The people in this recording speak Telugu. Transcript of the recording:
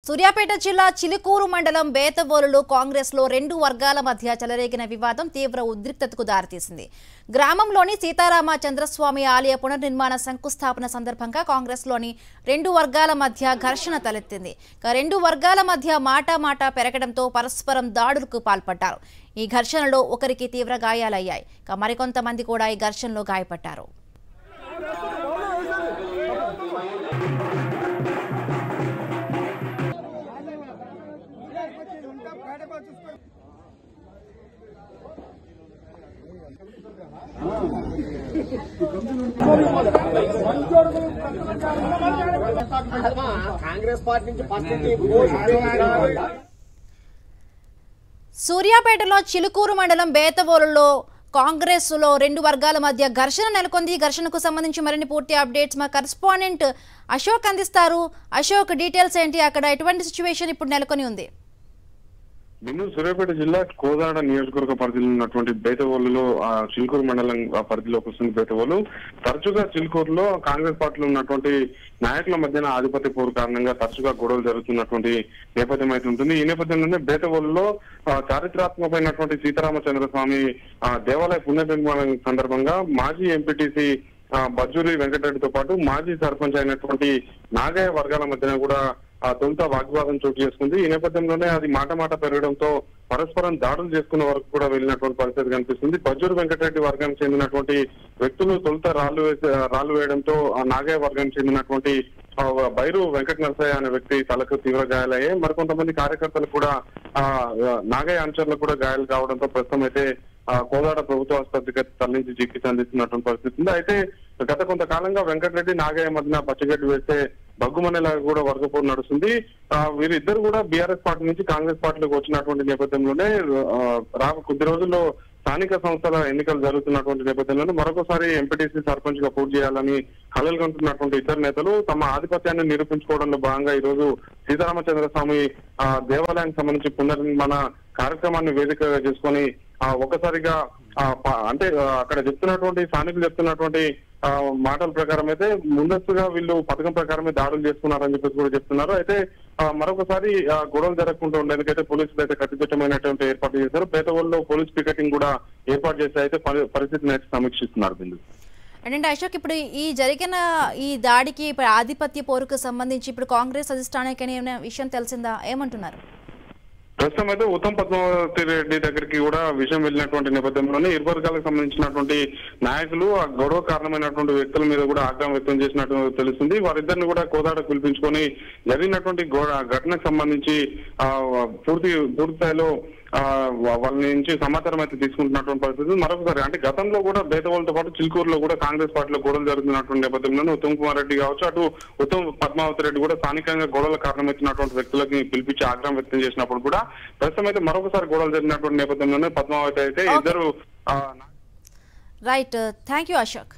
సూర్యాపేట జిల్లా చిలుకూరు మండలం బేతవోలులో కాంగ్రెస్లో రెండు వర్గాల మధ్య చెలరేగిన వివాదం తీవ్ర ఉద్రిక్తతకు దారితీసింది. గ్రామంలోని సీతారామ చంద్రస్వామి ఆలయ పునర్నిర్మాణ శంకుస్థాపన సందర్భంగా కాంగ్రెస్లోని రెండు వర్గాల మధ్య ఘర్షణ తలెత్తింది. రెండు వర్గాల మధ్య మాట పెరగడంతో పరస్పరం దాడులకు పాల్పడ్డారు. ఈ ఘర్షణలో ఒకరికి తీవ్ర గాయాలయ్యాయి. మరికొంతమంది కూడా ఈ ఘర్షణలో గాయపడ్డారు. సూర్యాపేటలో చిలుకూరు మండలం బేతవోలులో కాంగ్రెస్ లో రెండు వర్గాల మధ్య ఘర్షణ నెలకొంది. ఘర్షణకు సంబంధించి మరిన్ని పూర్తి అప్డేట్స్ మా కరెస్పాండెంట్ అశోక్ అందిస్తారు. అశోక్, డీటెయిల్స్ ఏంటి? అక్కడ ఎటువంటి సిచ్యువేషన్ ఇప్పుడు నెలకొని ఉంది? సూర్యాపేట జిల్లా కోదాడ నియోజకవర్గ పరిధిలో ఉన్నటువంటి బేతవోలులో చిలుకూరు మండలం పరిధిలోకి వస్తుంది బేతవోలు. తరచుగా చిలుకూరులో కాంగ్రెస్ పార్టీలో ఉన్నటువంటి నాయకుల మధ్యన ఆధిపత్య పోరు కారణంగా తరచుగా గొడవలు జరుగుతున్నటువంటి నేపథ్యం అయితే ఉంటుంది. ఈ నేపథ్యంలోనే బేతవోలులో చారిత్రాత్మకమైనటువంటి సీతారామచంద్రస్వామి దేవాలయ పునర్నిర్మాణం సందర్భంగా మాజీ ఎంపీటీసీ బజ్జూరి వెంకటరెడ్డితో పాటు మాజీ సర్పంచ్ అయినటువంటి నాగయ్య వర్గాల మధ్యన కూడా తొలుత వాగ్వాదం చోటు చేసుకుంది. ఈ నేపథ్యంలోనే అది మాట పెరగడంతో పరస్పరం దాడులు చేసుకున్న వరకు కూడా వెళ్ళినటువంటి పరిస్థితి కనిపిస్తుంది. బజ్జూరి వెంకటరెడ్డి వర్గానికి చెందినటువంటి వ్యక్తులు తొలుత రాళ్లు వేయడంతో నాగయ్య వర్గానికి చెందినటువంటి బైరు వెంకట నరసయ్య అనే వ్యక్తి తలకు తీవ్ర గాయాలయ్యాయి. మరికొంతమంది కార్యకర్తలు కూడా నాగయ్య అనుచరులకు కూడా గాయాలు కావడంతో ప్రస్తుతం అయితే కోదాడ ప్రభుత్వ ఆసుపత్రికి తరలించి చికిత్స అందిస్తున్నటువంటి పరిస్థితి ఉంది. అయితే గత కొంతకాలంగా వెంకటరెడ్డి నాగయ్య మధ్యన పచ్చిగడ్డి వేస్తే బగ్గుమనేలాగా కూడా వర్గపోరు నడుస్తుంది. వీరిద్దరు కూడా బీఆర్ఎస్ పార్టీ నుంచి కాంగ్రెస్ పార్టీలోకి వచ్చినటువంటి నేపథ్యంలోనే కొద్ది రోజుల్లో స్థానిక సంస్థల ఎన్నికలు జరుగుతున్నటువంటి నేపథ్యంలోనే మరొకసారి ఎంపీటీసీ సర్పంచ్ గా పోటీ చేయాలని కలలు కంటున్నటువంటి ఇద్దరు నేతలు తమ ఆధిపత్యాన్ని నిరూపించుకోవడంలో భాగంగా ఈ రోజు సీతారామచంద్రస్వామి దేవాలయానికి సంబంధించి పునర్నిర్మాణ కార్యక్రమాన్ని వేదికగా చేసుకొని ఒక్కసారిగా అంటే అక్కడ చెప్తున్నటువంటి స్థానికులు చెప్తున్నటువంటి మాటల ప్రకారం అయితే ముందస్తుగా వీళ్ళు పథకం ప్రకారమే దాడులు చేస్తున్నారని చెప్పేసి కూడా చెప్తున్నారు. అయితే మరొకసారి గొడవలు జరగకుండా ఉండేందుకైతే పోలీసులు అయితే కట్టుదిట్టమైనటువంటి ఏర్పాటు చేశారు. బేతవోలులో పోలీస్ పికెటింగ్ కూడా ఏర్పాటు చేసి అయితే పరిస్థితిని అయితే సమీక్షిస్తున్నారు. బిందు అంటే అశోక్, ఇప్పుడు ఈ జరిగిన ఈ దాడికి ఆధిపత్య పోరుకు సంబంధించి ఇప్పుడు కాంగ్రెస్ అధిష్టానానికి విషయం తెలిసిందా? ఏమంటున్నారు? ప్రస్తుతం అయితే ఉత్తమ్ పద్మావతి రెడ్డి దగ్గరికి కూడా విషయం వెళ్ళినటువంటి నేపథ్యంలోనే ఇరు వర్గాలకు సంబంధించినటువంటి నాయకులు ఆ గొడవ కారణమైనటువంటి వ్యక్తుల మీద కూడా ఆగ్రహం వ్యక్తం చేసినట్టు తెలుస్తుంది. వారిద్దరిని కూడా కోదాడకు పిలిపించుకొని జరిగినటువంటి ఘటనకు సంబంధించి పూర్తి స్థాయిలో వాళ్ళ నుంచి సమాచారం అయితే తీసుకుంటున్నటువంటి పరిస్థితి. మరొకసారి అంటే గతంలో కూడా బేతవోలుతో పాటు చిలుకూరులో కూడా కాంగ్రెస్ పార్టీలో గొడవలు జరుగుతున్నటువంటి నేపథ్యంలోనే ఉత్తమ్ కుమార్ రెడ్డి కావచ్చు, అటు ఉత్తమ్ పద్మావతి రెడ్డి కూడా స్థానికంగా గొడవల కారణమైనటువంటి వ్యక్తులకి పిలిపించి ఆగ్రహం వ్యక్తం చేసినప్పుడు కూడా ప్రస్తుతం అయితే మరొకసారి గొడవలు జరిగినటువంటి నేపథ్యంలోనే పద్మావతి అయితే ఇద్దరు రైట్. Thank you Ashok.